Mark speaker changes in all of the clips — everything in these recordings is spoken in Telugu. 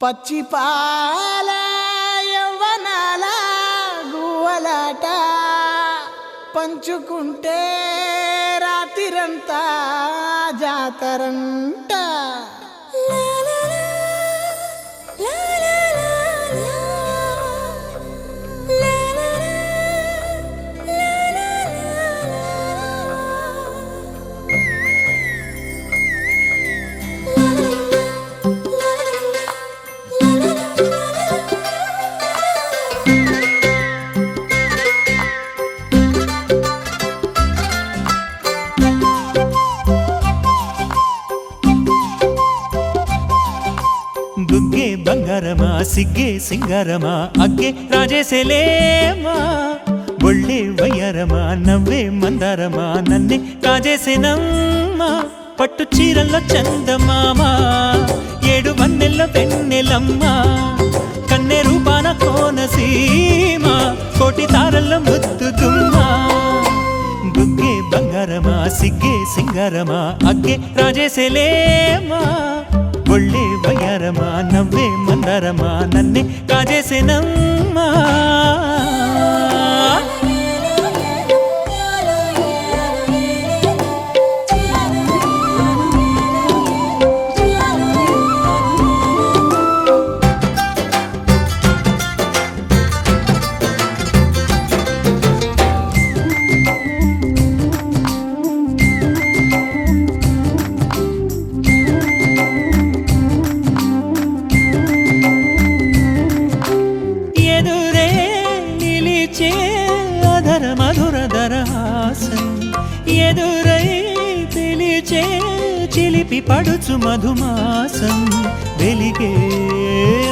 Speaker 1: పచ్చి పాల యవ్వనాల గువ్వలాట పంచుకుంటే రాత్రిరంతా జాతరంట.
Speaker 2: బుగ్గే బంగారమా సిగ్గే సింగారమా అగ్గే రాజేసేలేమా, ఒళ్ళే వయ్యారమా నవ్వే మందారమా నన్నే కాజేసేనమ్మా. పట్టు చీరల్లో చందమామా ఏడు వన్నెల్లో వెన్నెలమ్మా, కన్నె రూపాన కోనసీమా కోటి తారల్లో ముద్దుగుమ్మా. బుగ్గే బంగారమా సిగ్గే సింగారమా అగ్గే రాజేసేలేమా, ఒళ్ళే వయ్యారమా నవ్వే మందారమా నన్నే కాజేసేనమ్మా. ఎదురై పిలిచే చిలిపి పడుచు మధుమాసం, వెలిగే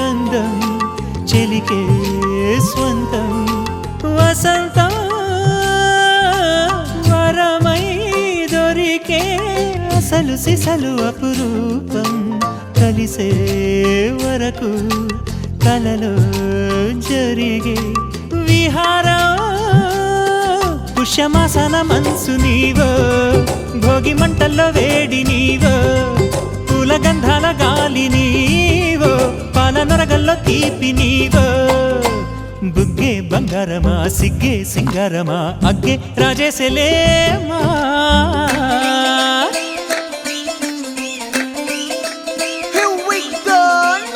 Speaker 2: అందం చెలికే స్వంతం, వసంతం వరమై దొరికే అసలు సిసలు అపురూపం, కలిసే వరకు కలలో జరిగే విహారం. పుష్యమాసన మనసు నీవో, భోగి మంటల్లో వేడి నీవో, పూల గంధాల గాలి నీవో, పాల నొరగల్లో తీపి నీవో. బుగ్గే బంగారమా సిగ్గే సింగారమా అగ్గే రాజేసేలేమా.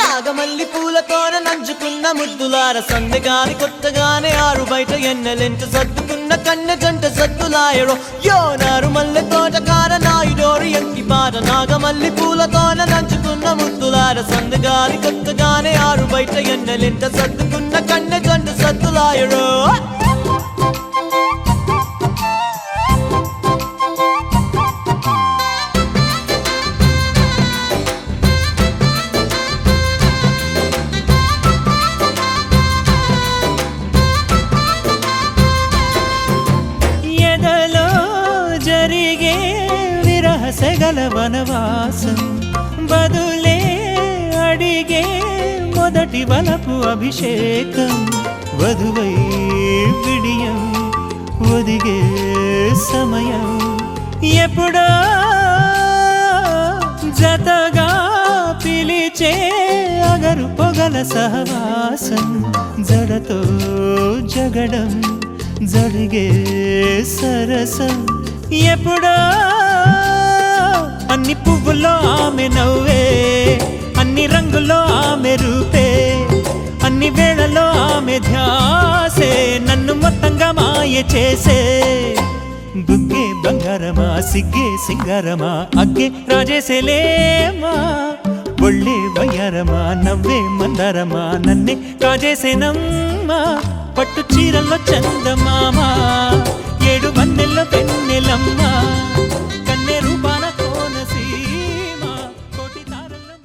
Speaker 3: నాగమల్లి పూలతోన నంచుకున్న ముద్దులార సందెగాని కొత్తగానే ఆరు బయట ఎన్నెలెంట సర్దుకున్న కన్నె జంట సద్దులాయడో యోనారు మల్లె తోటకార నాయుడోరు ఎంకి బాట. నాగమల్లి పూలతోన నంచుకున్న ముద్దులార సందెగాని కొత్తగానే ఆరు బయట ఎన్నెలెంట సర్దుకున్న కన్నె జంట సద్దులాయడో.
Speaker 2: సెగల వనవాసం బదులే అడిగే మొదటి వలపు అభిషేకం, వధువై విడియం ఒదిగే సమయం ఎప్పుడో జతగా పిలిచే అగరు పొగల సహవాసం, జడతో జగడం జరిగే సరసం ఎప్పుడో. అన్ని పువ్వుల్లో ఆమె నవ్వే, అన్ని రంగుల్లో ఆమె రూపే, అన్ని వేళల్లో ఆమె ధ్యాసే నన్ను మొత్తంగా మాయ చేసే. బుగ్గే బంగారమా సిగ్గే సింగారమా అగ్గే రాజేసేలేమా, ఒళ్ళే వయ్యారమా నవ్వే మందారమా నన్నే కాజేసేనమ్మా. పట్టు చీరల్లో చందమామా ఏడు వన్నెల్లో వెన్నెలమ్మా, కన్నె రూపాన కోనసీమా కోటి తారల్లో.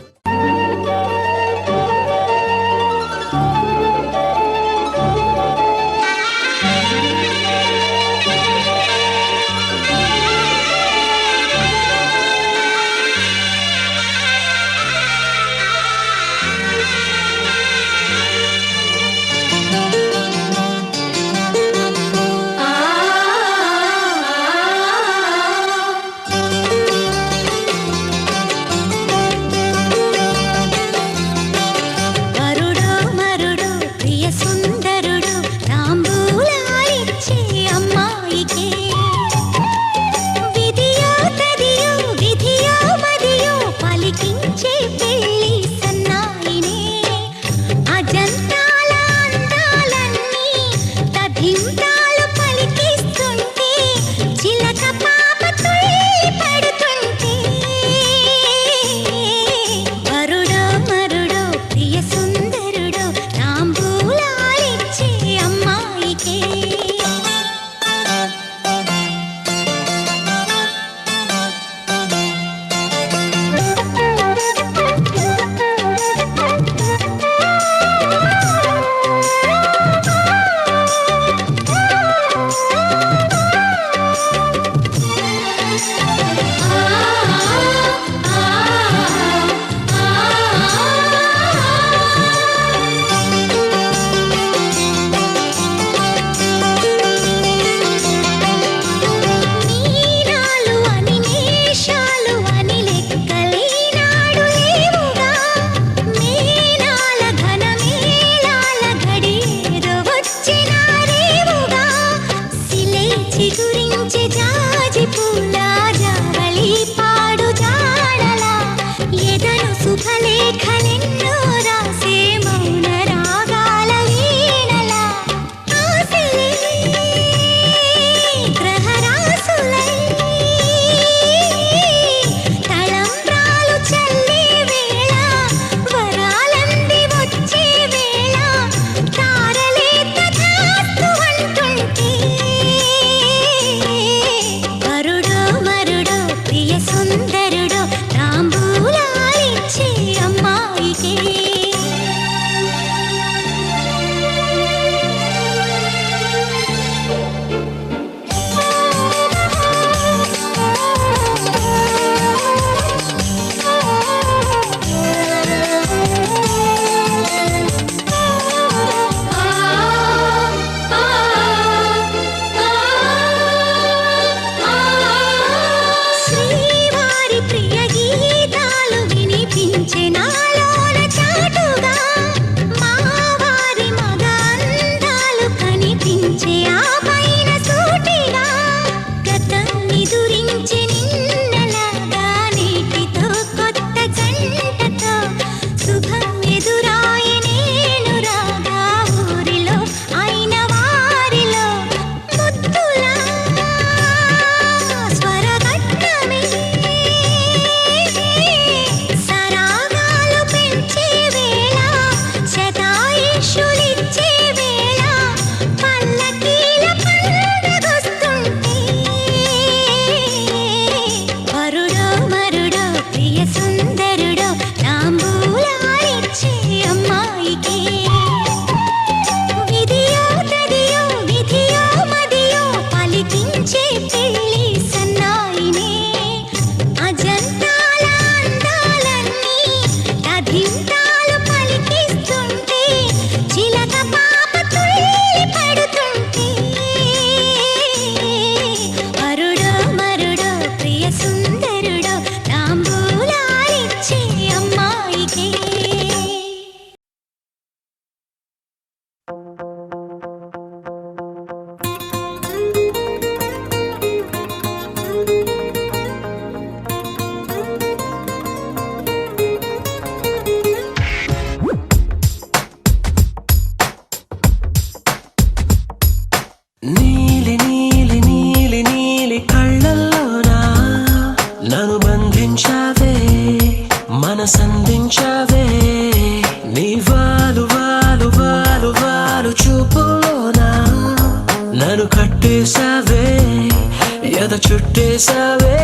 Speaker 3: చుట్టేసావే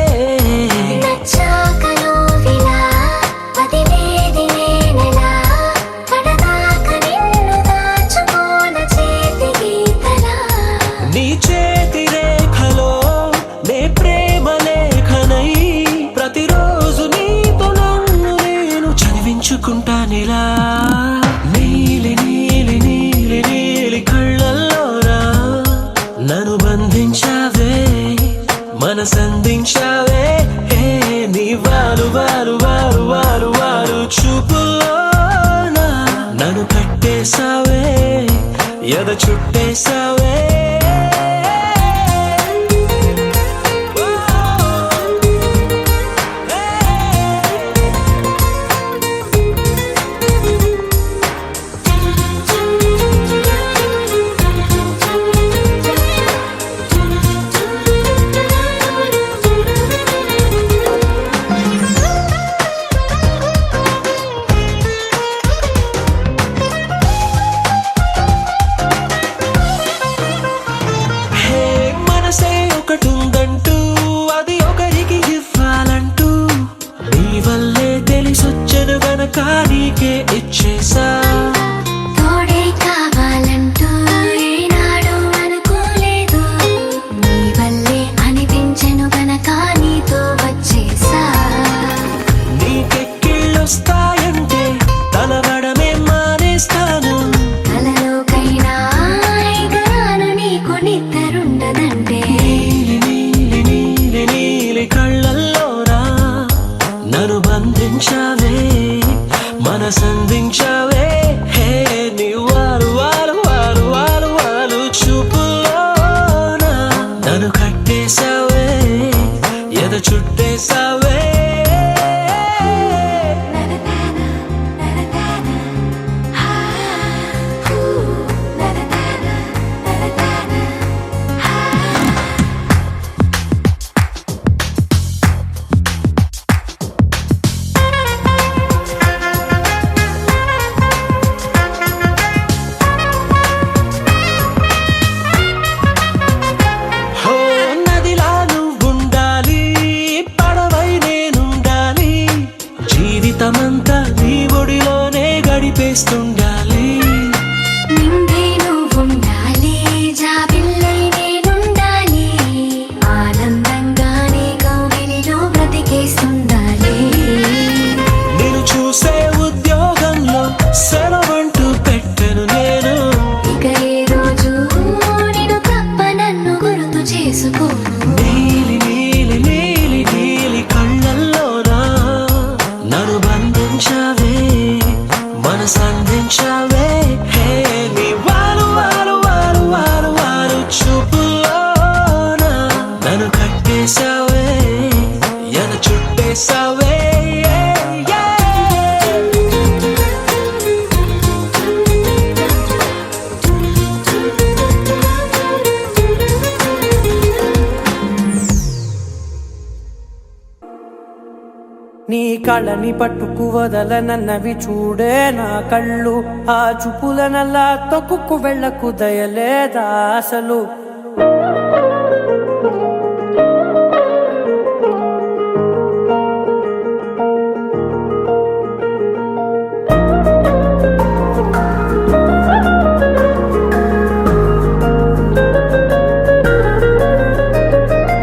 Speaker 4: నచ్చాకలో విలా వదిలేది నేనెలా కడదాక నిన్ను దాచుకోన చేతి గీతలా
Speaker 3: నీ చేతి రేఖలో నే ప్రేమ లేఖనై ప్రతిరోజు నీతో నన్ను నేను చదివించుకుంటానిలా నీలి నీలి నీలి నీలి కళ్ళల్లోరా నన్ను బంధించావే మనసందించావే నీ వారు వారు వారు వారు వారు చూపులోనా నన్ను కట్టేసావే ఎద చుట్టేసావే మనసే ఒకటుందంటూ అది ఒకరికి ఇవ్వాలంటూ నీ వల్లే తెలిసొచ్చను గనక నీకే ఇచ్చేసా
Speaker 4: తోడే కావాలంటూ ఏనాడు అనుకోలేదు నీ వల్లే అనిపించెను గనక నీతో వచ్చేసా
Speaker 3: నీకెక్కిళ్ళొస్తాయంటే తలవడమే మానేస్తాను
Speaker 4: కలలోకైనా ఎగరాను నీకు నిద్రుండదంటే
Speaker 3: నీలి నీలి నీలి నీలి కళ్ళల్లోరా నన్ను బంధించావే మనసందించావే నీ వారు వారు వారు వారు వారు చూపులోనా నన్ను కట్టేసావే ఎద చుట్టేసావే హో నదిలా నువ్వుండాలి పడవై నేనుండాలి జీవితమంతా నీ ఒడిలోనే గడిపేస్తుండాలి
Speaker 4: నిండే నువ్వుండాలి జాబిల్లై నేనుండాలి ఆనందంగానే కౌగిలిలో బ్రతికేస్తుండాలి
Speaker 3: నేను చూసే ఉద్యోగంలో సెలవంటూ పెట్టెను నేను
Speaker 4: ఇక ఏ రోజు నిన్ను తప్ప నన్ను గుర్తు చేసుకోను
Speaker 3: నీలి నీలి నీలి నీలి కళ్ళల్లోనా నన్ను బంధించావే మనసందించావే నీ వారు వారు వారు వారు వారు చూపులోనా నన్ను కట్టేసావే ఎన చుట్టేసావే
Speaker 1: నీ కళ్ళని పట్టుకు వదలనన్నవి చూడే నా కళ్ళు ఆ చూపులనల్లా తొక్కుకు వెళ్ళకు దయలేదా అసలు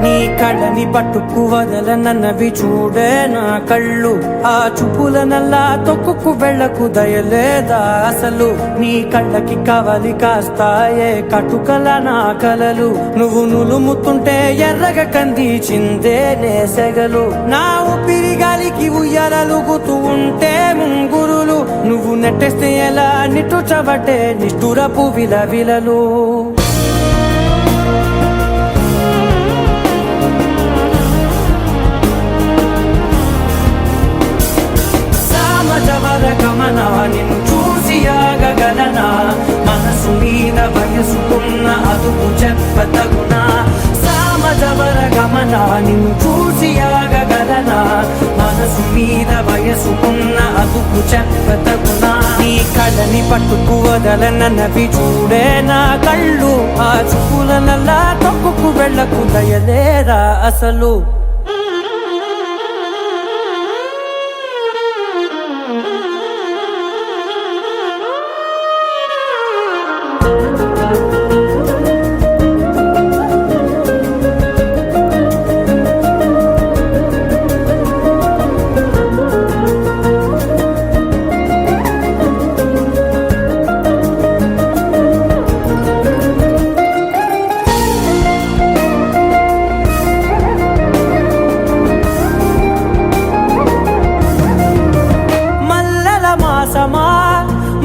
Speaker 1: నీ కళ్ళని పట్టుకు వదలనన్నవి చూడే నా కళ్ళు ఆ చూపులనల్లా తొక్కుకు వెళ్ళకు దయలేదా అసలు నీ కళ్ళకి కవలి కాస్తాయే కటుకల నా కలలు నువ్వు నులుముతుంటే ఎర్రగ కందిచిందే నేసెగలు నా ఊపిరి గాలికి ఉయ్యాలలుగుతూ ఉంటే ముంగురులు నువ్వు నెట్టేస్తే ఎలా నిట్టుచబట్టే నిష్ఠురపు విలవిలలు గమన నిన్ను చూసి ఆగగలనా మనసు మీద వయసుకున్న అదుపు చెప్పతగునా సామజవర గమన నిన్ను చూసి ఆగగలనా మనసు మీద వయసుకున్న అదుపు చెప్పతగునా నీ కళ్ళని పట్టుకు వదలనన్నవి చూడే నా కళ్ళు ఆ చూపులనల్లా తప్పుకు వెళ్ళకు దయలేరా అసలు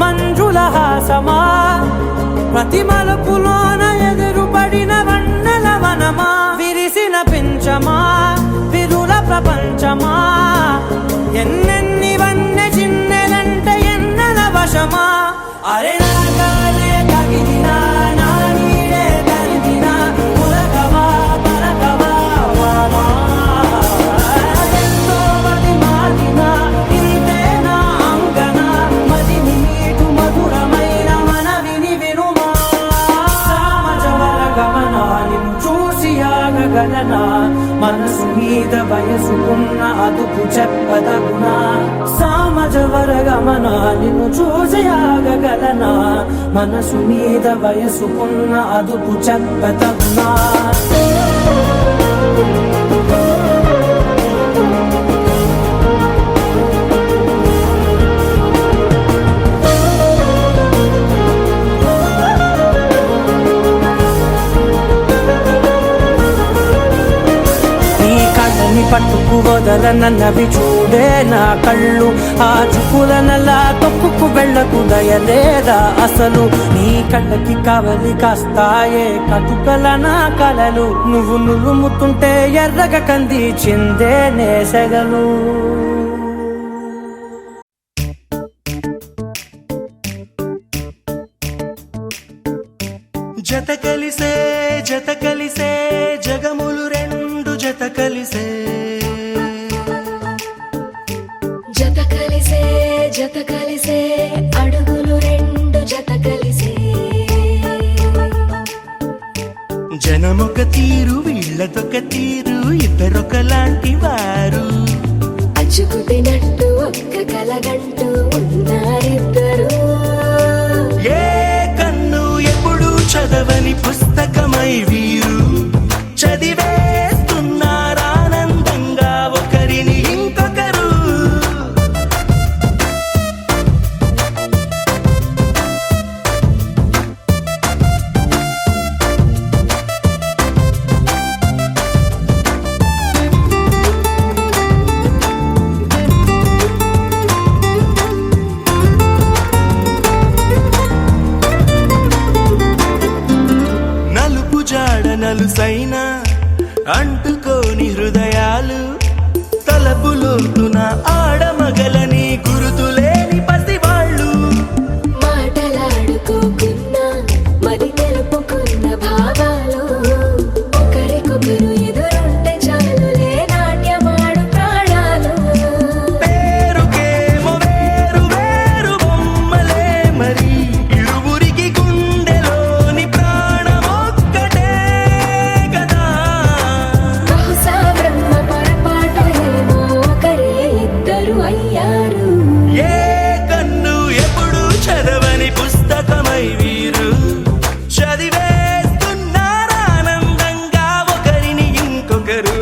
Speaker 1: మంజుల హాసమా ప్రతి మలుపులోన ఎదురుపడిన వన్నెల వనమా విరిసిన పించమా విరుల ప్రపంచమా ఎన్నెన్ని వన్నె చిన్నెలంటే ఎన్నెల వశమా అరే నాగాలే తగిలినా నా నీడే తరిగినా పులకవా పలకవా వామా ఎంతో మది మారినా ఇంతే నా అంగన మదిని నీటు మధురమైన మనవిని వినుమా సామజవర గమనా నిన్ను చూసి ఆగగలనా మనసు మీద వయసుకున్న అదుపు చెప్పదగునా సామజవర గమనా నిన్ను చూసి ఆగగలనా మనసు మీద వయసుకున్న అదుపు చెప్పదగునా పట్టుకు వదలనన్నవి చూడే నా కళ్ళు ఆ చూపులనల్లా తొక్కుకు వెళ్ళకు దయలేదా అసలు నీ కళ్ళకి కవలి కాస్తాయే కటుకల నా కలలు నువ్వు నులుముతుంటే ఎర్రగ కంది చిందే నేసగలు
Speaker 3: జత కలిసే జగములు రెండు జత కలిసే
Speaker 4: జత కలిసే అడుగులు రెండు జత కలిసే
Speaker 3: జనమొక తీరు వీళ్ళదొక తీరు ఇద్దరొకలాంటి వారు
Speaker 4: అచ్చుకు తినట్టు ఒక్క కలగంటూ ఉన్నారిద్దరు
Speaker 3: ఏ కన్ను ఎప్పుడు చదవని పుస్తకమై వీరు చదివేస్తున్నారానందంగా ఒకరిని ఇంకొకరు నలుపు జాడ నలుసైన అంటుకోని హృదయాలు తలపులోతున ఆడమగలని గురుతులేని పసివాళ్ళు
Speaker 4: మాటలాడుకోకున్నా మరి తెలుపుకున్న భావాలు ఒకరికొకరు ఎదురుంటే చాలులే నాట్యమాడు ప్రాణాలు
Speaker 3: పేరుకేమో వేరు వేరు బొమ్మలే మరి ఇరువురికి గుండెలోని ప్రాణమొక్కటే కదా
Speaker 4: బహుశా బ్రహ్మ పొరపాటు ఏమో ఒకరే ఇద్దరు అయ్యారు
Speaker 3: ఏ కన్ను ఎప్పుడు చదవని పుస్తకమై వీరు చదివేస్తున్నారానందంగా ఒకరిని ఇంకొకరు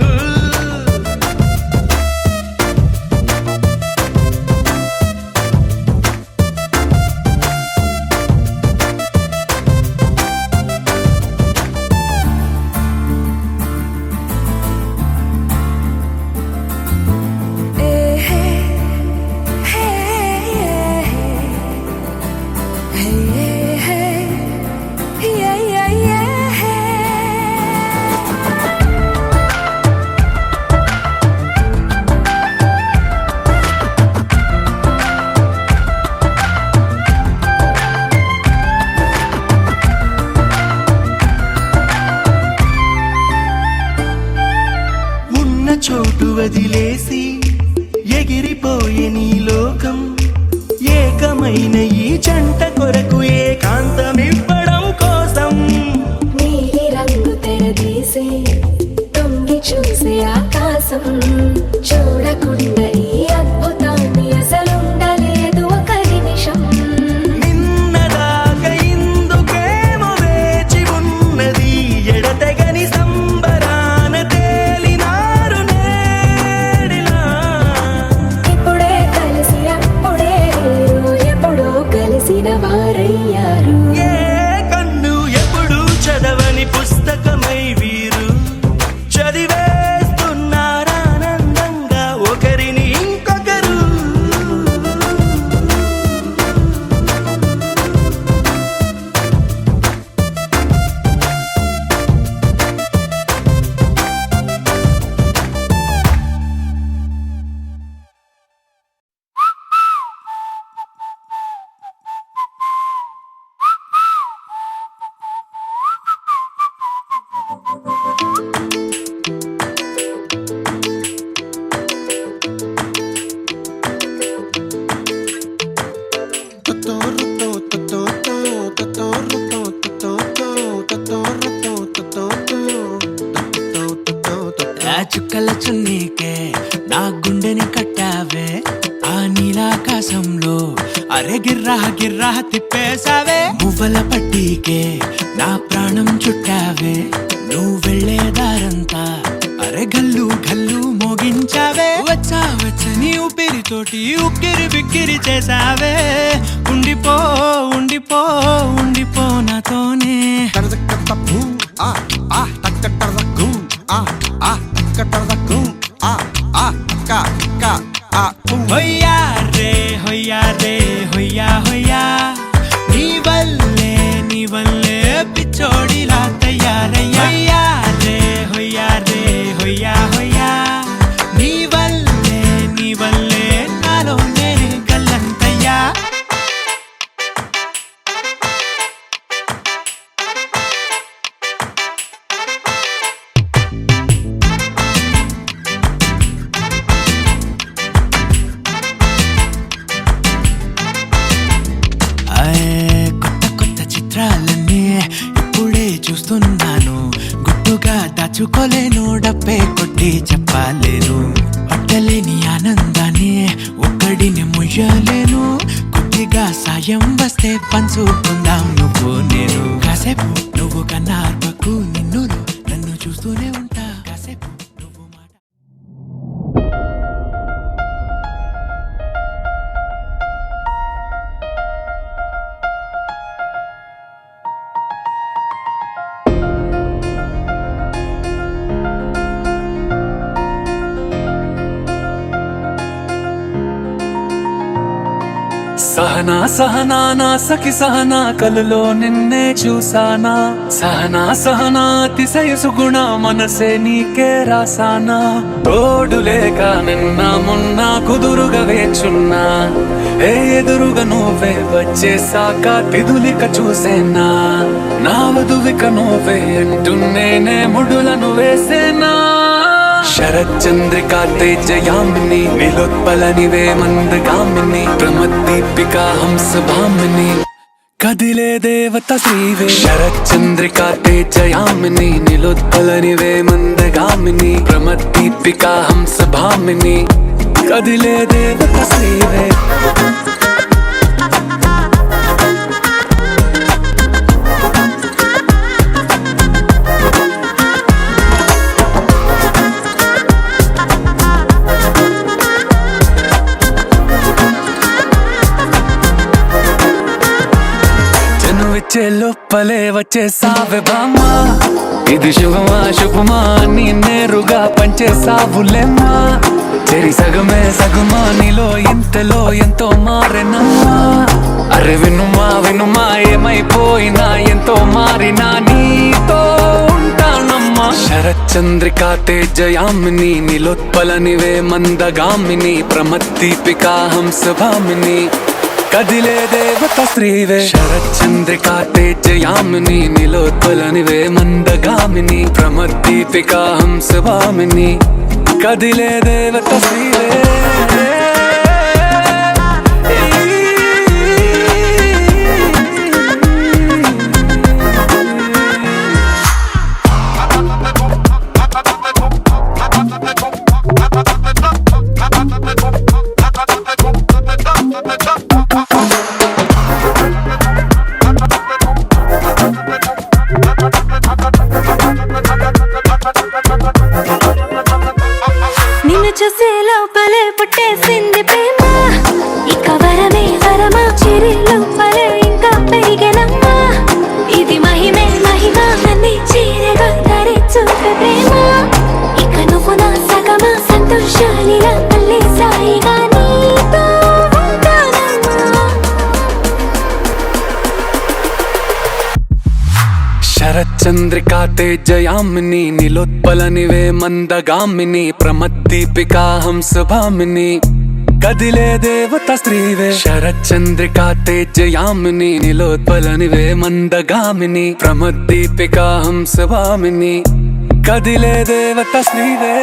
Speaker 3: ఉన్న చోటు వదిలేసి ఎగిరిపోయే నీ లోకం ఏకమైన ఈ
Speaker 1: జంట కొరకు ఏకాంతమివ్వడం కోసం
Speaker 4: నీలి రంగు తెరదీసే తొంగి చూసే ఆకాశం చూడకుండా ఈ అద్భుతాన్ని అసలుండలేదు ఒక నిమిషం
Speaker 1: నిన్నదాకా ఇందుకేమో వేచి ఉన్నది ఎడతెగని సంబరాన తేలినారు నేడిలా
Speaker 4: ఇప్పుడే కలిసి అప్పుడే వేరు ఎప్పుడో కలిసిన వారయ్యారు
Speaker 1: ఏ కన్ను ఎప్పుడు చదవని పుస్తకమై వీరు చదివేస్తున్నారానందంగా ఒకరిని ఇంకొకరు ఆ చుక్కల చున్నీకే నా గుండెని కట్టావే ఆ నీలాకాశంలో అరే గిర్రా గిర్రా తిప్పేశావే మువ్వల పట్టీకే నా ప్రాణం చుట్టావే నువ్వు వెళ్ళేదారంతా అరే గల్లు గల్లు మోగించావే వచ్చా వచ్చని ఊపిరితోటి ఉక్కిరి బిక్కిరి చేసావే ఉండిపో ఉండిపో ఉండిపో నాతోనే హొయ్యా రే హొయ్యా రే హొయ్యా హొయ్యా నీ వల్లే పిచ్చోడిలా తయారయ్యా హొయ్యా రే హొయ్యా హొయ్యా నీ వల్లే నాలో నేనే గల్లంతయ్యా కొత్త కొత్త చిత్రాలన్నీ ఇప్పుడే చూస్తున్నాను గుట్టుగా దాచుకోలేను డబ్బే కొట్టి చెప్పలేను పట్టలేని ఆనందాన్ని ఒక్కడిని ముయ్యలేను కొద్దిగా సాయం వస్తే పంచుకుందాం నువ్వు నేను కాసేపు నువ్వు కన్నా అర్పకు నిన్ను నన్ను చూస్తూనే ఉంటా కాసేపు నువ్వు మాట సహనా సహనా నా సఖి సహనా కలలో నిన్నే చూసానా సహనా సహనా అతిశయసు గుణ మనసే నీకే రాసానా తోడు లేక నిన్న మొన్న కుదురుగా వేచున్నా ఏ ఎదురుగా నువ్వే వచ్చేసాక తిదులిక చూసేనా నా వధువిక నువ్వే అంటున్నేనే ముడులను వేసేనా శరచంద్రికా తేజయామిని నిలోత్పలనివే మందగామిని ప్రమద్దీపికా హంసభామిని కదిలే దేవత శ్రీవే శరచంద్రికా తేజయామిని నిలోత్పలనివే మందగామిని ప్రమద్దీపికా హంసభామిని కదిలే దేవత శ్రీవే వచ్చే లోపలే వచ్చేసావే బామ్మా ఇది శుభమా శుభమా నీ నేరుగా పంచేసావులేమ్మా చెరి సగమే సగమా నీలో ఇంతలో ఎంతో మారెనమ్మా అరే వినుమా వినుమా ఏమైపోయినా ఎంతో మారినా నీతో ఉంటానమ్మా శరచంద్రికా తేజయామిని నిలోత్పలనివే మందగామిని ప్రమద్దీపికా హంసభామిని కదిలే దేవత శ్రీవే శరచంద్రికా తేజయామిని నిలోత్పలనివే మందగామిని ప్రమద్దీపికా హంసభామిని కదిలే దేవత శ్రీవే శరచంద్రికా తేజయామిని నిలోత్పలనివే మందగామిని ప్రమద్దీపికా హంసభామిని కదిలే దేవత స్త్రీవే శరచంద్రికా తేజయామిని నిలోత్పలనివే మందగామిని ప్రమద్దీపికా హంసభామిని కదిలే దేవత స్త్రీవే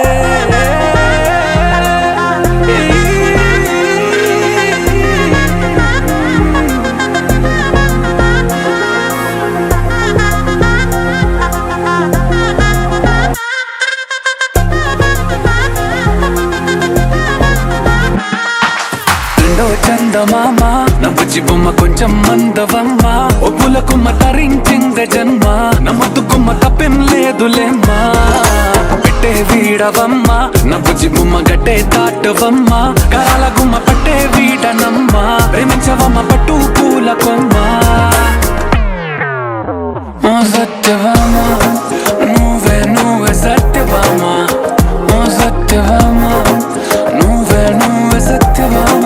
Speaker 1: చందమామ నవ్వుచి బొమ్మ కొంచెం మందవమ్మ ఒప్పుల కుమ్మ తరించిందే జన్మ నమ్మద్దు కుమ్మ తప్పేం లేదులేమ్మా పెట్టే వీడవమ్మ నవ్వుచి బొమ్మ గట్టే దాటవమ్మ కరాల గుమ్మ పట్టే వీడనమ్మ ప్రేమించవమ్మ పట్టు పూల కొమ్మ సత్యవామ నువ్వే నువ్వే సత్యవామ సత్యవామ నువ్వే నువ్వే సత్యవామ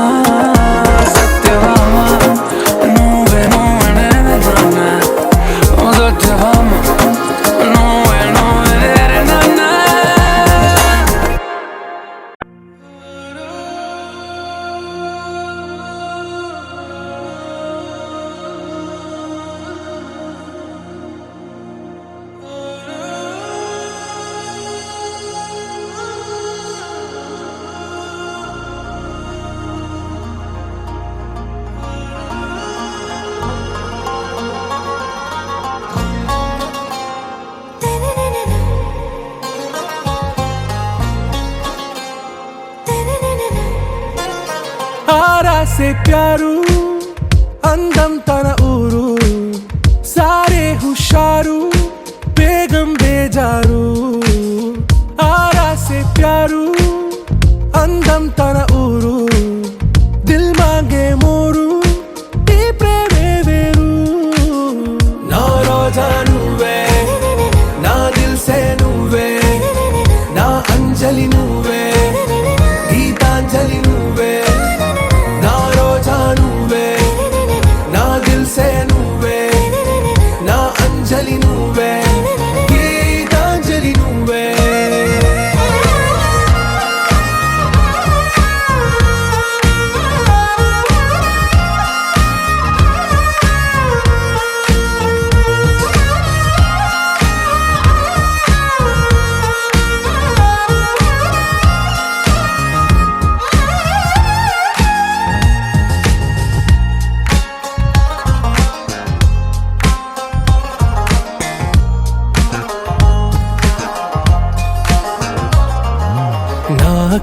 Speaker 5: से प्यारू అందం తన ఊరు సారే హుషారు బేగం బేజారు ఆరా से प्यारू అందం తన ఊరు దిల్ మాంగే మోరు ఈ ప్రేమే వేరు నా రోజా నువ్వే నా దిల్ సే నువ్వే నా అంజలి నువ్వే గీతాంజలి నువ్వే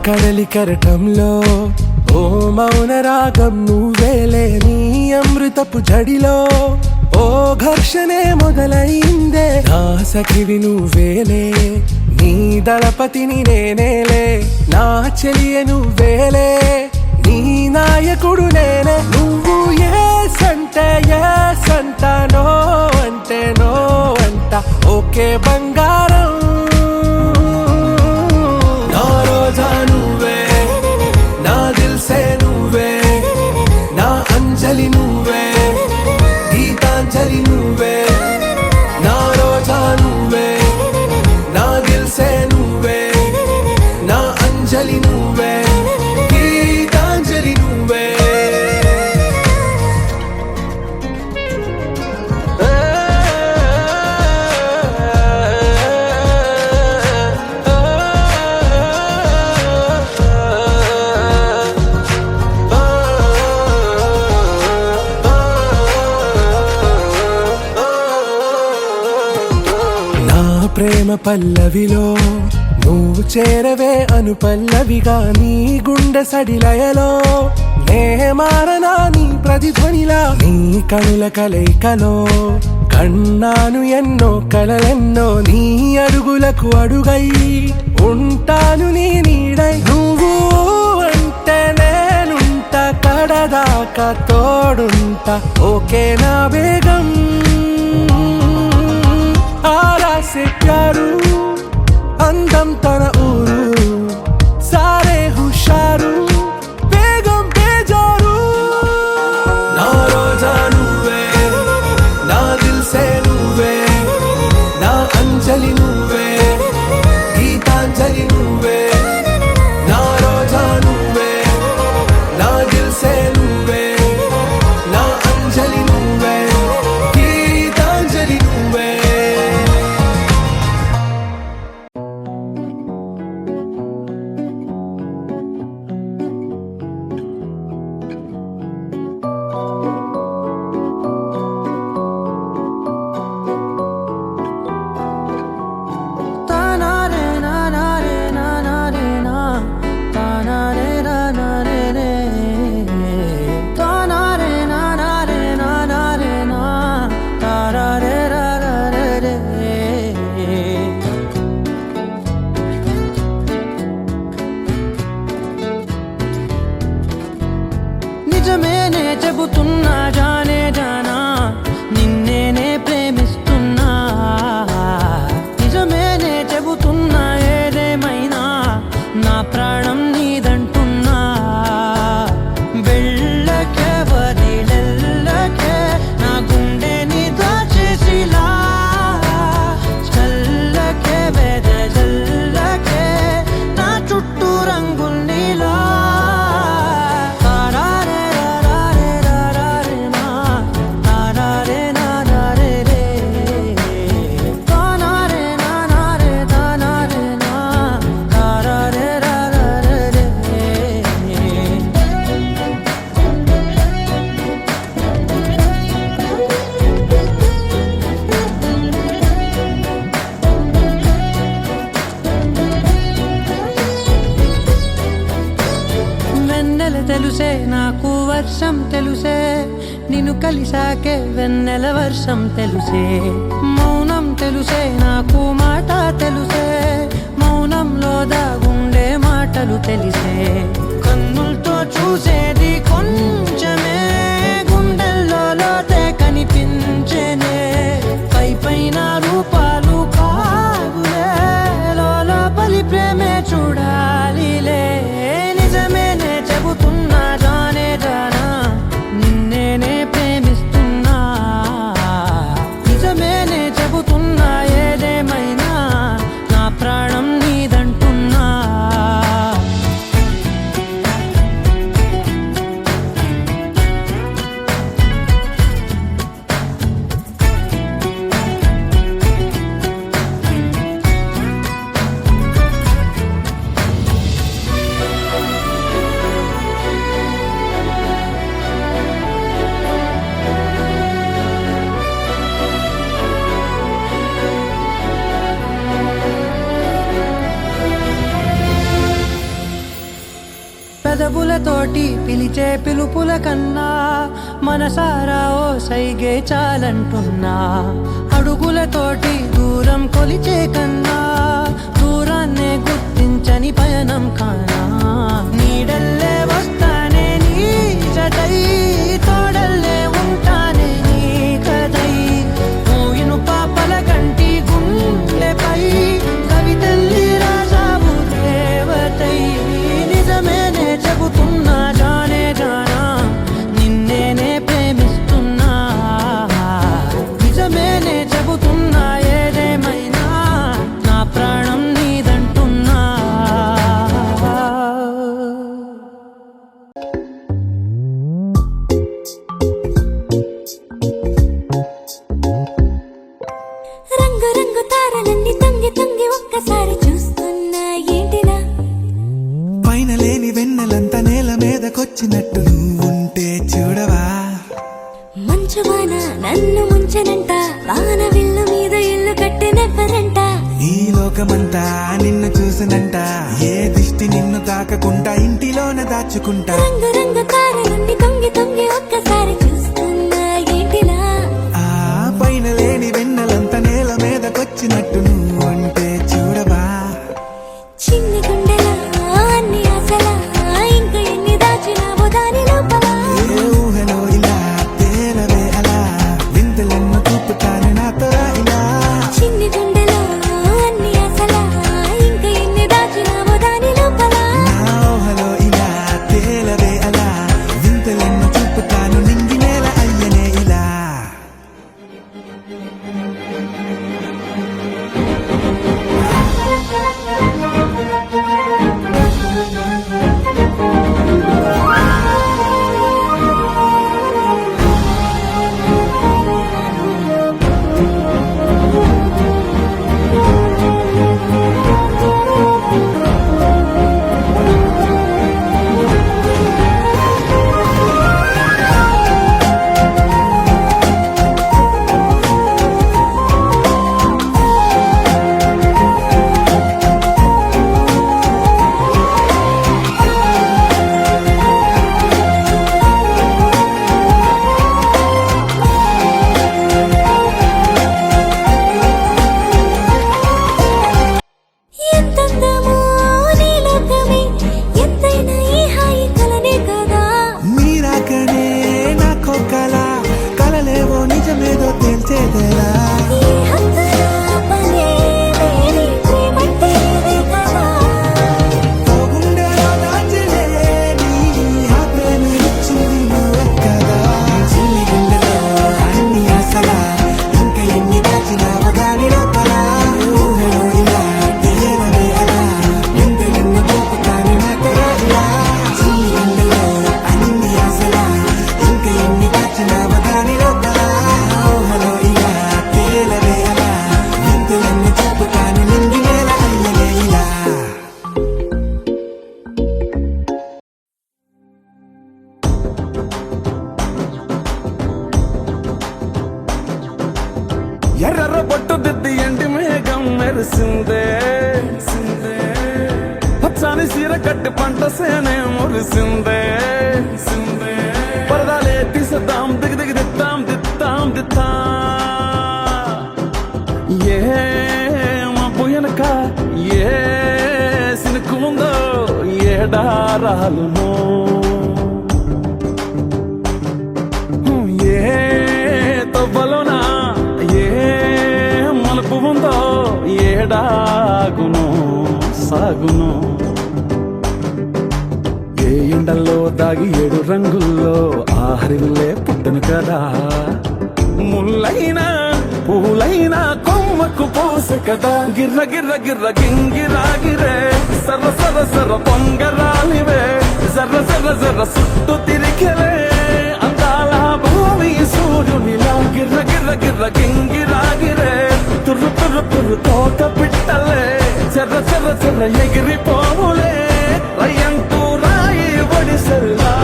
Speaker 5: కడలి కరటంలో ఓ మౌన రాగం నువ్వేలే నీ అమృతపు జడిలో ఓ ఘర్షణే మొదలైందే నా సఖివి నువ్వేలే నీ దళపతిని నేనేలే నా చెలియ నువ్వేలే నీ నాయకుడు నేనే నువ్వు ఏ సంట నో అంటే నో అంట ఓకే బంగారం నువ్వే నా దిల్ సే నువ్వే నా అంజలి నువ్వే గీతాంజలి నువ్వే నా రోజా నువ్వే నా దిల్ సే నువ్వే నా అంజలి నువ్వే గీతాంజలి నువ్వే ప్రేమ పల్లవిలో నువ్వు చేరవే అను పల్లవిగా నీ గుండె సడిలయలో నే మారనా నీ ప్రతిధ్వనిలా నీ కనుల కలయికలో కన్నాను ఎన్నో కలలెన్నో నీ అడుగులకు అడుగై ఉంటాను నీ నీడై నువ్వు అంటే నేనుంట కడదాకా తోడుంటా ఓకే నా బేగం ఆరా से प्यारू అందం తన ఊరు సారే హుషారు బేగం బేజారు నా రోజా నువ్వే నా దిల్ సే నువ్వే
Speaker 6: తెలుసే నాకు వర్షం తెలుసే నిన్ను కలిసాకే వెన్నెల వర్షం తెలుసే మౌనం తెలుసే నాకు మాట తెలుసే మౌనంలో దాగుండే మాటలు తెలిసే కన్నులతో చూసేది కొంచెమే గుండెల్లో లోతే కనిపించేనే పై పైన రూపాలు కాదులే లోపలి ప్రేమే చూడాలిలే నిజమేనే చెబుతున్నా జానే జానా నిన్నేనే ప్రేమిస్తున్నా నిజమేనే చెబుతున్నా ఏదేమైనా నా ప్రాణం నీదంటున్నా పెదవులతోటి పిలిచే పిలుపుల కన్నా మనసారా ఓ సైగే చాలంటున్నా అడుగులతోటి దూరం కొలిచే కన్నా దూరాన్నే గుర్తించని పయనం కానా నీడల్లే వస్తానే నీ జతై తోడల్లే ఉంటానే నీ కదై మోయిను పాపల కంటి గుండెపై కవితల్లి రాజావు దేవతై నిజమేనే చెబుతున్నా జానే జానా నిన్నేనే ప్రేమిస్తున్నా నిజమేనే చెబుతున్నా ఏదేమైనా నా ప్రాణం నీదంటున్నా
Speaker 4: రంగు రంగు తారలన్నీ తొంగి తొంగి ఒక్కసారి చూస్తున్నా ఏంటిలా
Speaker 5: పైన లేని వెన్నెలంతా నేల మీదకొచ్చినట్టు నువ్వుంటే చూడవా
Speaker 4: మంచు వాన నన్ను ముంచనంట వాన విల్లు మీద ఇల్లు కట్టినెవ్వరంట
Speaker 5: ఈ లోకమంతా నిన్ను చూసినంట ఏ దిష్టి నిన్ను తాకకుండా ఇంటిలోన దాచుకుంటా
Speaker 4: రంగు రంగు తారలన్నీ తొంగి తొంగి ఒక్కసారి చూస్తున్నా ఏంటిలా
Speaker 5: ఆ పైన లేని వెన్నెలంతా నేల మీదకొచ్చినట్టు నువ్వుంటే చూడవా
Speaker 4: చిన్ని గుండెలా అన్ని ఆశలా ఇంకా ఎన్ని దాచినావో దాని లోపల
Speaker 5: ఏ ఊహలో ఇలా తేలవే అలా వింతలెన్నో చూపుతాను నాతో రా ఇలా
Speaker 4: చిన్ని గుండెలో అన్ని ఆశలా ఇంకా ఎన్ని దాచినావో దాని లోపల
Speaker 5: నా ఊహలో ఇలా తేలవే అలా వింతలెన్నో చూపుతాను నింగి నేల అయ్యనే ఇలా
Speaker 4: ఎంతందమో నీ లోకమే ఎంతైనా ఈ హాయి కలనే కదా
Speaker 5: మీరాకనే నాకో కలలేవో నిజమేదో తెలిసేదేలా
Speaker 4: ఈ హద్దుల పనే లేని ప్రేమంటే ఇదే కదా
Speaker 5: ఓ గుండెలో దాచలేని ఆ ప్రేమ ఇచ్చింది నువ్వే కదా చిన్ని గుండెలో అన్ని ఆశలా ఇంకా ఎన్ని దాచినావో దాని లోపల ఊహలో ఇలా తేలవే అలా వింతలెన్నో చూపుతాను నాతో రా ఇలా చిన్ని గుండెలో అన్ని ఆశలా ఇంకా ఎన్ని దాచినావో దాని లోపల ఊహలో ఇలా తేలవే అలా వింతలెన్నో చూపుతాను నింగి నేల అయ్యనే ఇలా ఎర్ర బొట్టు దిద్ది ఎండి మేఘం మెరిసిందే
Speaker 1: పచ్చాని సీర కట్టి పంట సేనే మురిసిందే పరదాలే తీసేద్దాం దిగి దిగి దిత్తాం దిత్తాం దిత్తా ఏ మబ్బు వెనక ఏ సినుకు ఉందో ఏడారాలును ఏ తవ్వలోనా ఏ మలుపు ఉందో ఏడాగును సాగును ఏ ఎండల్లో దాగి 7 రంగుల్లో ఆహరిల్లే పుట్టను కదా ముల్లైనా పూలైనా కొమ్మకు పోసె కదా గిర్ర గిర్ర గిర్ర గింగిరాగిరే సర్ర సర్ర సర్ర పొంగరాలివే జర్ర జర్ర జర్ర సుట్టు తిరిగెలే అందాల భూమి సూర్యునిలా గిర్ర గిర్ర గిర్ర గింగిరాగిరే తుర్రు తుర్రు తుర్రు తోక పిట్టలే చెర్ర చెర్ర చెర్ర ఎగిరిపోవులే రయ్యంటూ రాయి ఒడిసెల్లా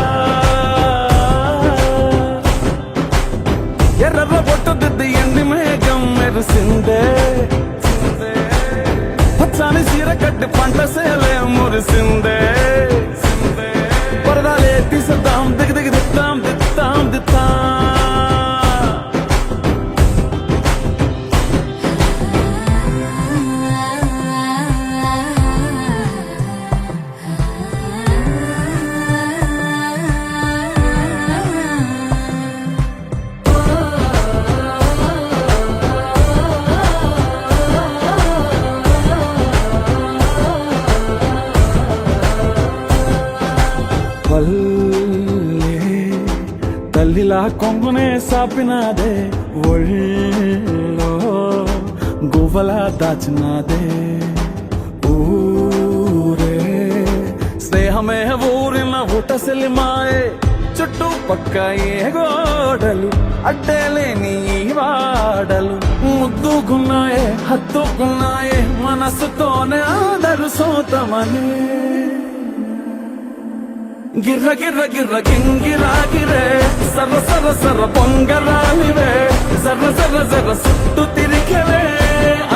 Speaker 1: ఎర్ర బొట్టు దిద్ది ఎండి మేఘం మెరిసిందే పచ్చాని సీర కట్టి పంట సేలే మురిసిందే పరదాలే తీసేద్దాం దిగి దిగి దిత్తాం దిత్తాం దిత్తా తల్లిలా కొంగునే సాపినాదే ఒళ్ళో గువ్వలా దాచినాదే ఊరే స్నేహమే ఊరిన ఊటసెలి మాయే చుట్టూ పక్క ఏ గోడలు అడ్డేలేని ఈ వాడలు ముద్దుకున్నాయే హత్తుకున్నాయే మనసుతోనే ఆదరు సోతమనే గిర్ర గిర్ర గిర్ర గింగిరాగిరే సర్ర సర్ర సర్ర పొంగరాలివే జర్ర జర్ర జర్ర సుట్టు తిరిగెలే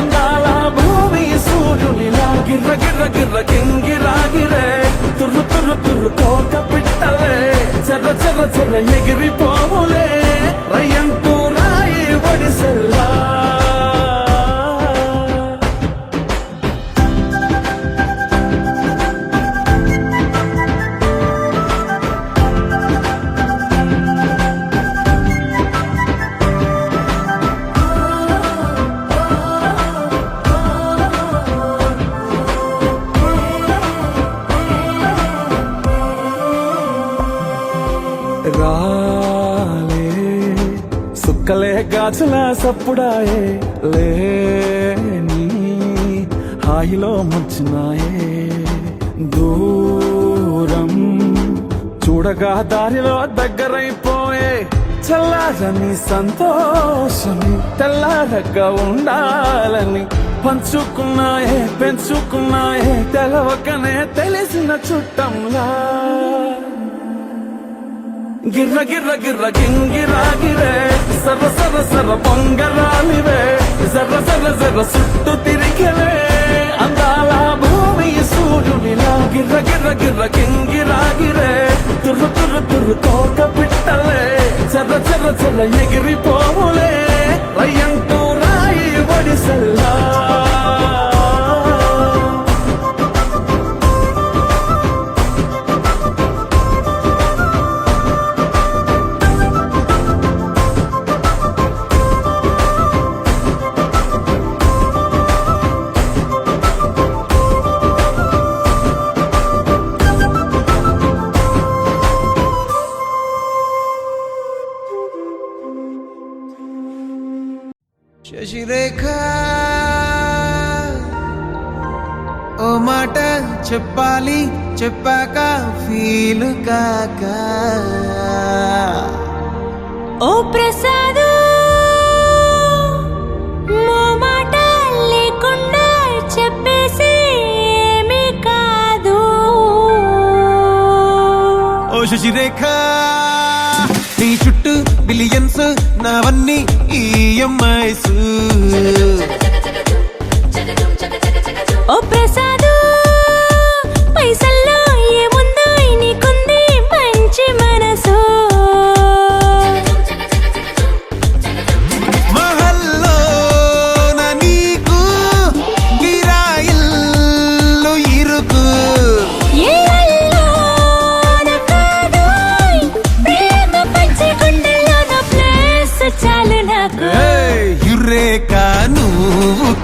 Speaker 1: అందాల భూమి సూర్యునిలా గిర్ర గిర్ర గిర్ర గింగిరాగిరే తుర్రు తుర్రు తుర్రు తోక పిట్టలే చెర్ర చెర్ర చెర్ర ఎగిరిపోవులే రయ్యంటూ రాయి ఒడిసెల్లా రాలే సుక్కలే గాజుల సప్పుడాయే లేని హాయిలో ముంచినాయే దూరం చూడగా దారిలో దగ్గరైపోయే చల్లారని సంతోషమి తెల్లారగా ఉండాలని పంచుకున్నాయే పెంచుకున్నాయే తెలవకనే తెలిసిన చుట్టంలా గిర్ర గిర్ర గిర్ర గింగిరాగిరే సర్ర సర్ర సర్ర పొంగరాలివే జర్ర జర్ర జర్ర సుట్టు తిరిగెలే అందాల భూమి సూర్యునిలా గిర్ర గిర్ర గిర్ర గింగిరాగిరే తుర్రు తుర్రు తుర్రు తోక పిట్టలే చెర్ర చెర్ర చెర్ర ఎగిరిపోవులే రయ్యంటూ రాయి ఒడిసెల్లా
Speaker 5: శశిరేఖ ఓ మాట చెప్పాలి చెప్పాక ఫీల్ కాక
Speaker 4: ఓ ప్రసాదు మో మాట లేకుండా చెప్పేసి ఏమీ కాదు
Speaker 5: ఓ శశిరేఖ నీ చుట్టూ బిలియన్స్ నావన్నీ ఈఎంఐస్
Speaker 4: ఓ ప్రసాదు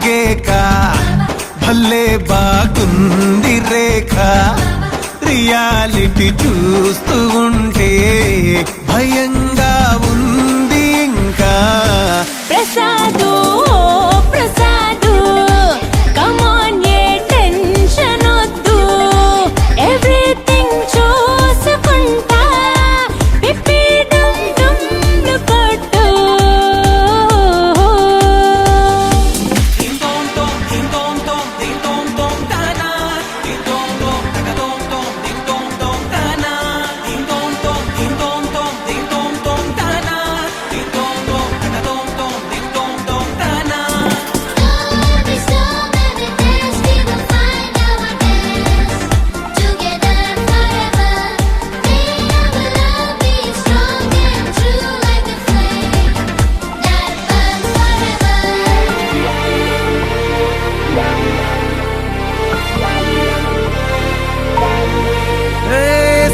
Speaker 5: కేక భలే బాగుంది రేఖ రియాలిటీ చూస్తూ ఉంటే భయంగా ఉంది ఇంకా
Speaker 4: ప్రసాదు ప్రసాదు కమాన్ ఏ టెన్షన్ వద్దు ఎవ్రీథింగ్ చూసుకుంటా పిప్పి డమ్ డమ్ కొట్టు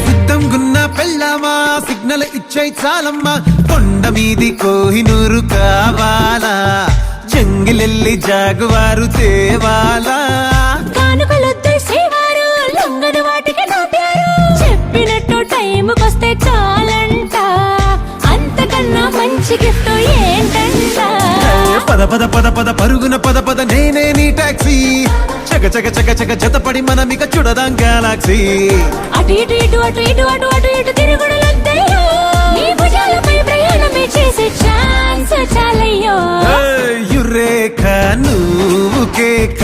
Speaker 5: సిద్ధంగున్న పెళ్ళామా సిగ్నల్ ఇచ్చే చాలమ్మా కొండ మీది కోహినూరు కావాలా జంగిలెల్లి జాగువారు తేవాలా
Speaker 4: కానుకలొద్దు సేవారు లొంగని వాటికి నాట్యారు చెప్పినట్టు టైంకొస్తే చాలంట అంతకన్నా మంచి గిఫ్ట్ ఏంటంట
Speaker 5: పద పద పద పద పరుగున పద పద నేనే నీ టాక్సీ చక చక చక చక జతపడి మనమిక చూడదాం గెలాక్సీ
Speaker 4: అటు ఇటు ఇటు అటు ఇటు అటు అటు ఇటు తిరుగుడులొద్దయ్యో నీ భుజాలపై ప్రయాణమే చేసే ఛాన్స్ చాలయ్యో
Speaker 5: యురేఖ నువ్వు కేక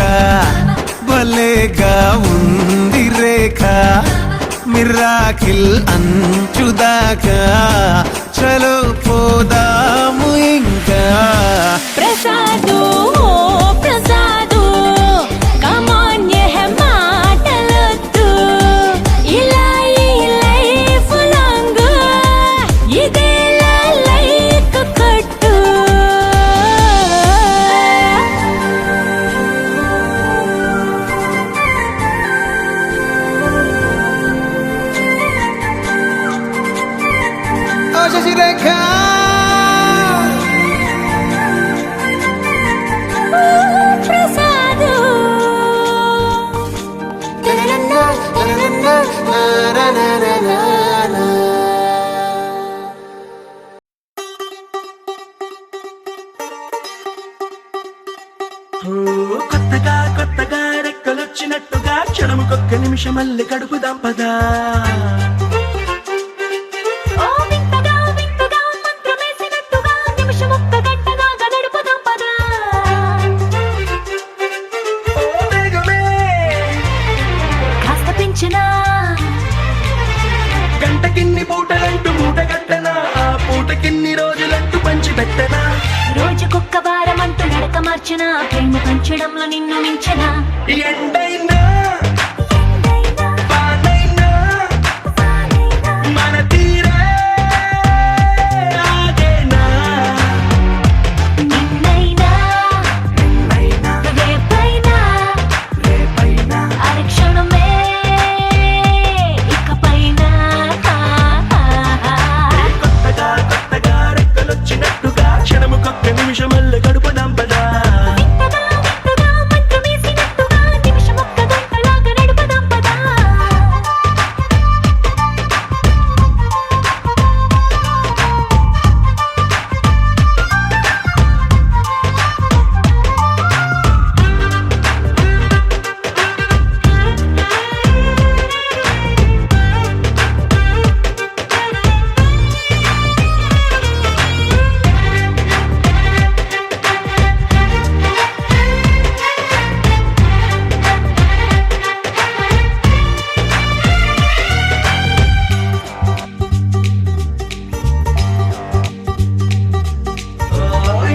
Speaker 5: భలేగా ఉంది రేఖ మిరాకిల్ అంచుదాకా చలో పోదాము ఇంకా
Speaker 4: ప్రసాదు ప్రసాదు కమాన్ ఏ మాటలొద్దు ఇలా ఈ లైఫ్ లాంగ్ ఇదేలా లైక్ కొట్టు
Speaker 5: శశిరేఖ
Speaker 4: ప్రసాదు
Speaker 7: కొత్తగా కొత్తగా రెక్కలొచ్చినట్టుగా క్షణముకొక్క నిమిషమల్లి గడుపుదాం పదా
Speaker 4: ఓ వింతగా వింతగా మంత్రమేసినట్టుగా నిమిషమొక్క గంటగా గడుపుదాం పదా
Speaker 7: ఓ వేగమే
Speaker 4: కాస్త పెంచినా
Speaker 7: గంటకిన్ని పూటలంటూ మూటగట్టనా ఆ పూటకిన్ని రోజులంటూ పంచి పెట్టనా
Speaker 4: రోజుకొక్క వారం అంటూ నడక మార్చిన ప్రేమ పంచడంలో నిన్ను మించిన
Speaker 7: ఎండైనా వానైనా మన తీరే ఆగేనా
Speaker 4: నిన్నైనా రేపైనా అరక్షణమే ఇకపైన
Speaker 7: కొత్తగా కొత్తగా రెక్కలొచ్చినట్టుగా క్షణముకొక్క నిమిషమల్లి గడుపుదాం పదా
Speaker 4: వింతగా వింతగా మంత్రమేసినట్టుగా నిమిషమొక్క గంటలాగా నడుపుదాం పదా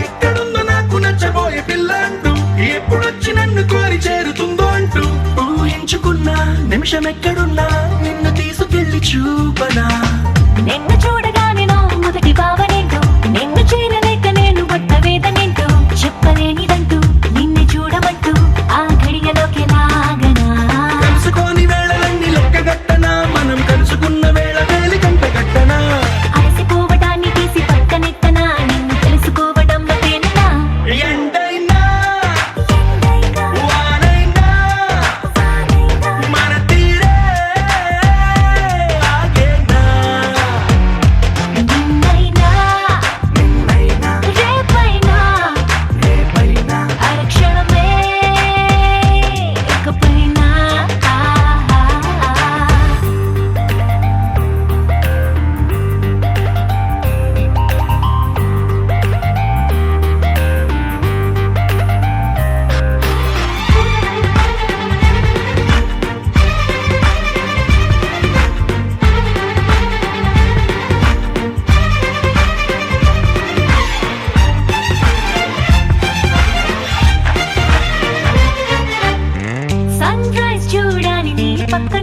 Speaker 7: ఎక్కడుందో నాకు నచ్చబోయే పిల్ల అంటూ ఎప్పుడొచ్చి నన్ను కోరి చేరుతుందో అంటూ ఊహించుకున్నా నిమిషం ఎక్కడున్నా నిన్ను తీసుకెళ్లి చూపనా
Speaker 4: నిన్ను చూడగానే నా మొదటి భావనేంటో నిన్ను చేరలేక నేను పడ్డ వేదనేంటో చెప్పలేనిదంటూ నిన్ను చూడమంటూ ఆ ఘడియలోకి లాగనా
Speaker 7: కలుసుకొని వేళలన్నీ లెక్కగట్టనా మనం కలుసుకున్న వేళ వేలి కంట గట్టనా
Speaker 4: అలసిపోవడాన్ని తీసి పక్కనెత్తనా నిన్ను తెలుసుకోవడంలో తేలినా
Speaker 7: ఎండైనా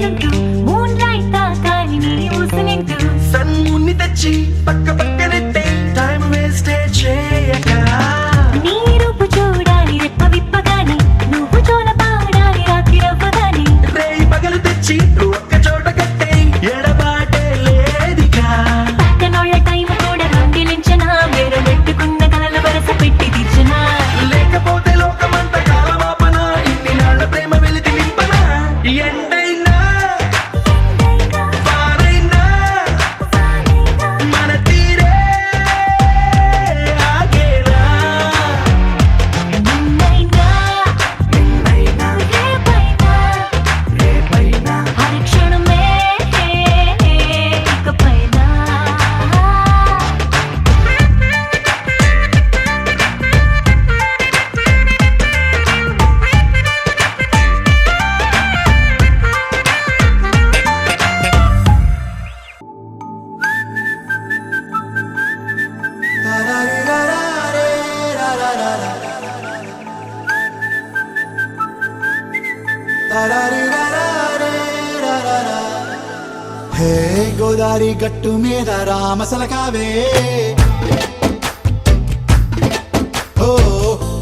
Speaker 4: నేనుంటూ మూన్ లైట్ తాకాలి నీ ఊసునింటూ
Speaker 7: సన్ముని తెచ్చి పక్క పక్కనెట్టే టైం వేస్ట్ చేయక
Speaker 4: నీ రూపు చూడాలి రెప్ప విప్పగాని నువ్వు జోల పాడాలి రాత్రి రవ్వగాని
Speaker 7: రేయి పగలు తెచ్చి ఒక్క చోట కట్టే ఎడబాటే లేదిగా
Speaker 4: పక్కనోళ్ళ టైం కూడా రొంగిలించనా వేరే పెట్టుకున్న కలలు వరస పెట్టి తీర్చనా
Speaker 7: లేకపోతే లోకమంత కాలమాపన ఇన్ని నాళ్ళ ప్రేమ వెలితి నింపనా ఎండైనా వారైనా మన తీరే ఆగేలా
Speaker 4: నిన్నైనా రేపైనా హరి క్షణమే ఇకపైనా
Speaker 5: హే గోదారి గట్టు మీద రామసలకావే ఓ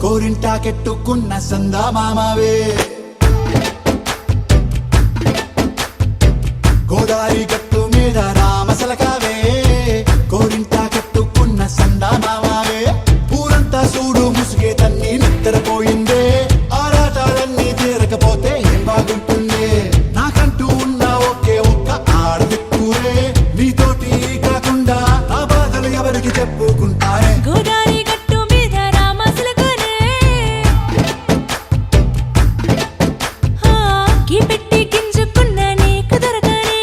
Speaker 5: కోరింటాకెట్టుకున్న సందా మామావే గోదారి గట్టు మీద రామసలకావే కోరింటాకెట్టుకున్న సందా మామావే ఊరంతా చూడు ముసుగే తన్ని నిద్రపోయిందే ఆరాటాలన్నీ తీరకపోతే ఏం బాగుంటుంది నాకంటూ ఉన్న ఒకే ఒక్క ఆడదిక్కురే నీతోటి కాకుండా ఆ బాధలు ఎవరికి చెప్పుకుంటారే
Speaker 4: గోదారి గట్టు మీద రామసులకనే కీ పెట్టి గింజుకున్న నీకు దొరకనే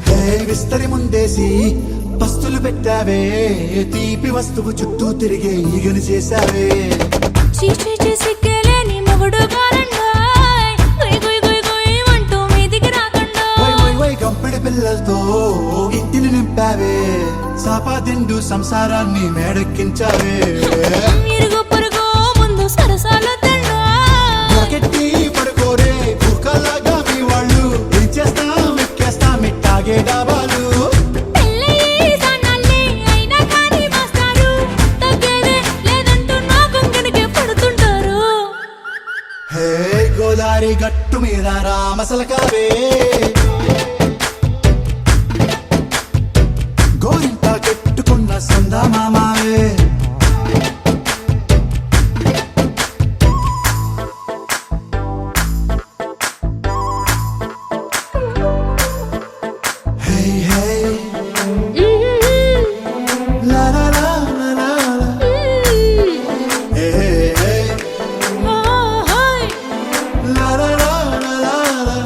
Speaker 5: హే విస్తరి ముందేసి పస్తులు పెట్టావే తీపి వస్తువు చుట్టూ తిరిగే ఈగను చేశావే
Speaker 4: చీచి సిగ్గలేని మొగుడు కారండాయ్ గుయ్ గుయ్ గుయ్ గుయ్ అంటూ మీదికి రాకుండా
Speaker 5: వై వై వై గంపెడి పిల్లలతో ఇంటిని నింపావే సాపాదిండు సంసారాన్ని మేడెక్కించావే
Speaker 4: ఇరుగు పొరుగు ముందు సరసాల తండా
Speaker 5: రాకెట్టి పడుకోరే భూకాలాగా మీ వాళ్ళు ఏం చేస్తాం ఎక్కేస్తాం ఇట్టాగే డాబాలు
Speaker 4: పెళ్ళయి సన్నాల్ని అయినా కానీ మాస్తారు తగ్గేదే లేదంటూ నా కొంగనికే పడుతుంటారు
Speaker 5: హే గోదారి గట్టు మీద రామసలకావే గోరింట కెట్టుకున్న సందా మామావే హే హే లా లా లా లా లా లా. హే హే లా లా లా లా లా లా.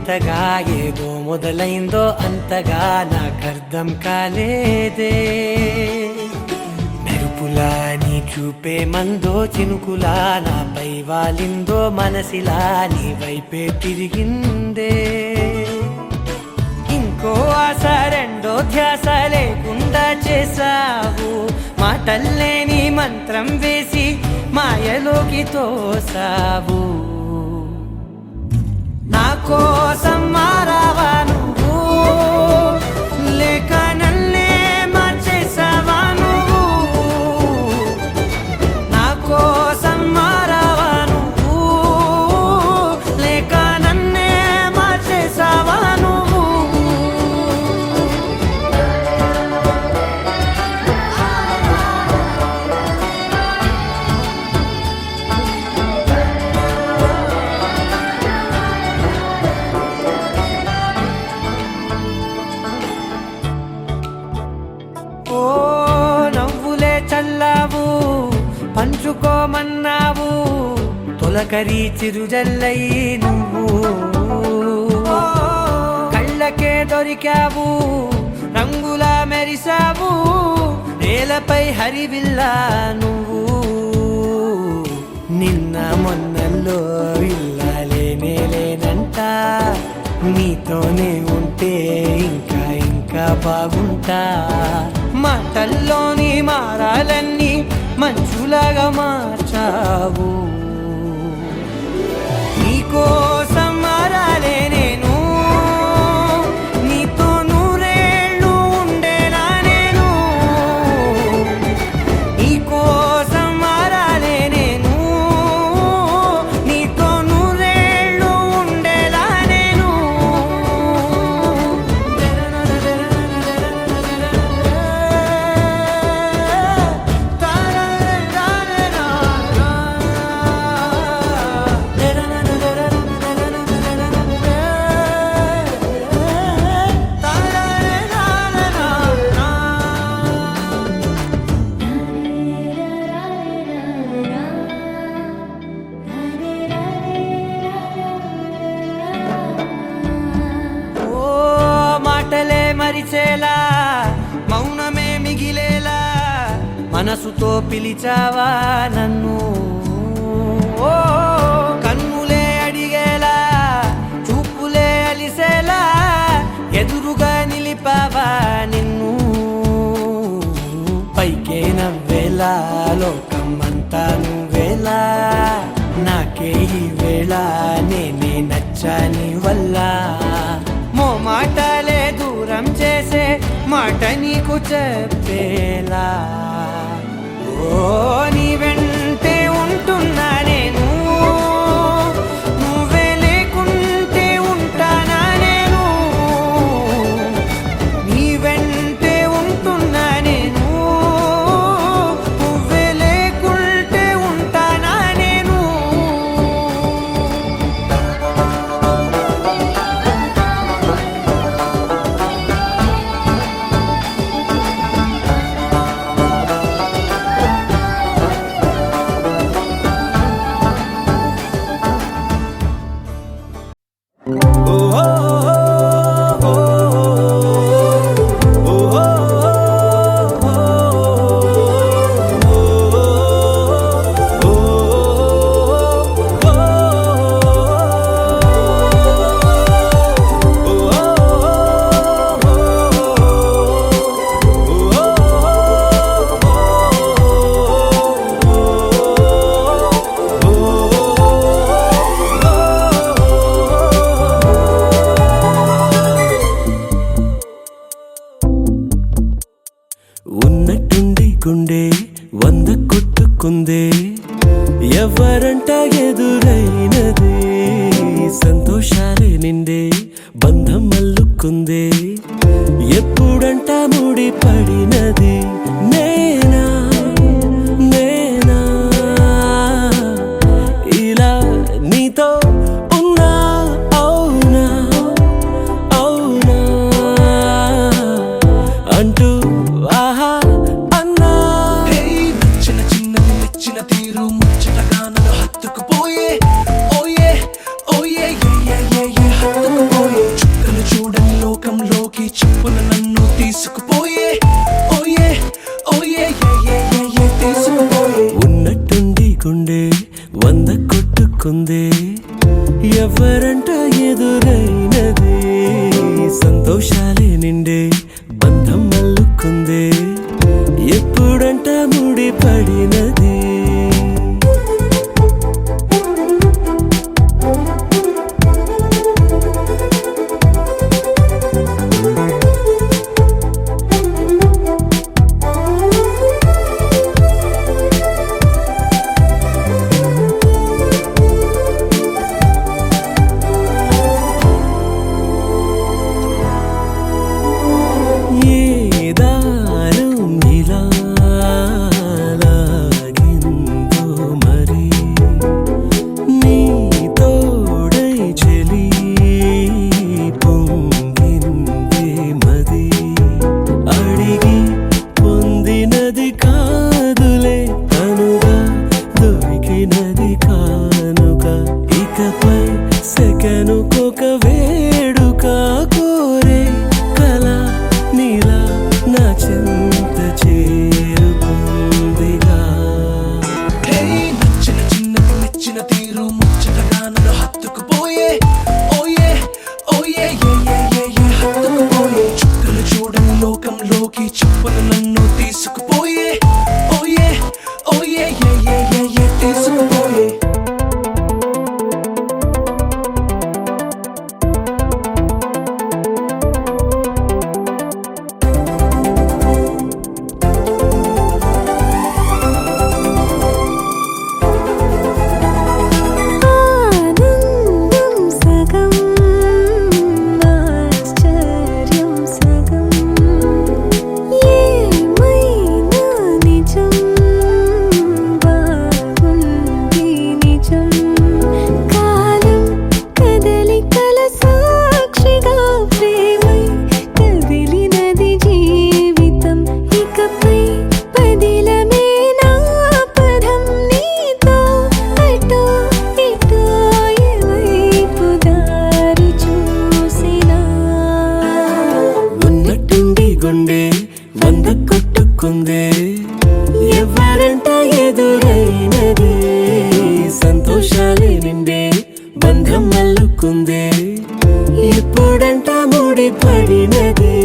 Speaker 6: వింతగా ఏదో మొదలైందో అంతగా నాకర్థం కాలేదే మెరుపులా నీ చూపే మందో చినుకులా నాపై వాలిందో మనసిలా నీ వైపే తిరిగిందే ఇంకో ఆశ రెండో ధ్యాస లేకుండా చేసావు మాటల్లే నీ మంత్రం వేసి మాయలోకి తోసావు నా కోసం మారావా నువ్వు లేక నన్నే మార్చేసావా నువ్వు నా కోసం మారావా నువ్వు లేక నన్నే మార్చేసావా నువ్వు ఓ నవ్వులే చల్లావు పంచుకోమన్నావు తొలకరి చిరుజల్లై నువ్వు కళ్ళకే దొరికావు రంగులా మెరిసావు నేలపై హరివిల్లా నువ్వు నిన్న మొన్నల్లో ఇల్లాలేనే లేనంట నీతోనే ఉంటే ఇంకా ఇంకా బాగుంటా మాటల్లోని మారాలన్నీ మంచులాగా మార్చావు నీకోసం మారాలే నేను నీతో నూరేళ్ళు ఉండేలా నేను నీకోసం మారాలే నేను నీతో నూరేళ్ళు ఉండేలా నేను ఓ మాటలే మరిచేలా మౌనమే మిగిలేలా మనసుతో పిలిచావా నన్ను ఓ కన్నులే అడిగేలా చూపులే అలిసేలా ఎదురుగా నిలిపావా నిన్ను పైకే నవ్వేలా లోకమంతా నువ్వేలా నాకే ఈ వేళ నేనే నచ్చాని వల్ల మాటలే దూరం చేసే మాట నీకు చెప్పేలా ఓ నీ వెంటే ఉంటున్నా నేను నువ్వే లేకుంటే ఉంటానా నేను నీ వెంటే ఉంటున్నా నేను నువ్వే లేకుంటే ఉంటానా నేను ఉన్నట్టుండి గుండె 100 కొట్టుకుందే ఎవరంట ఎదురైనదే సంతోషాలే నిండే బంధం అల్లుకుందే ఎప్పుడంట ముడి పడినది నేనా నేనా ఇలా నీతో ఉన్నా అవునా అవునా అంటూ ఆహా అన్నా
Speaker 7: నచ్చిన చిన్నది మెచ్చిన తీరు ముచ్చటగా నన్ను హత్తుకుపోయే ఓయే ఓయే ఏ హత్తుకుపోయే
Speaker 6: లోకి చెప్పున నన్ను తీసుకుపోయే ఓయే ఓయే ఏ తీసుకుపోయే
Speaker 4: ఆనందం సగం ఆశ్చర్యం సగం ఏమైనా నిజం బాగుంది నిజం కాలం కదలికల సాక్షిగా ప్రేమై కదిలినది జీవితం ఇకపై పదిలమే నా పదం నీతో అటో ఇటో ఎవైపు దారి చూసినా
Speaker 6: ఉన్నట్టుండి గుండె వంద కొట్టుకుందే ఎవరంట ఎదురైనదే సంతోషాలే నిండే బంధం అల్లుకుందే ఎప్పుడంట ముడి పడినదే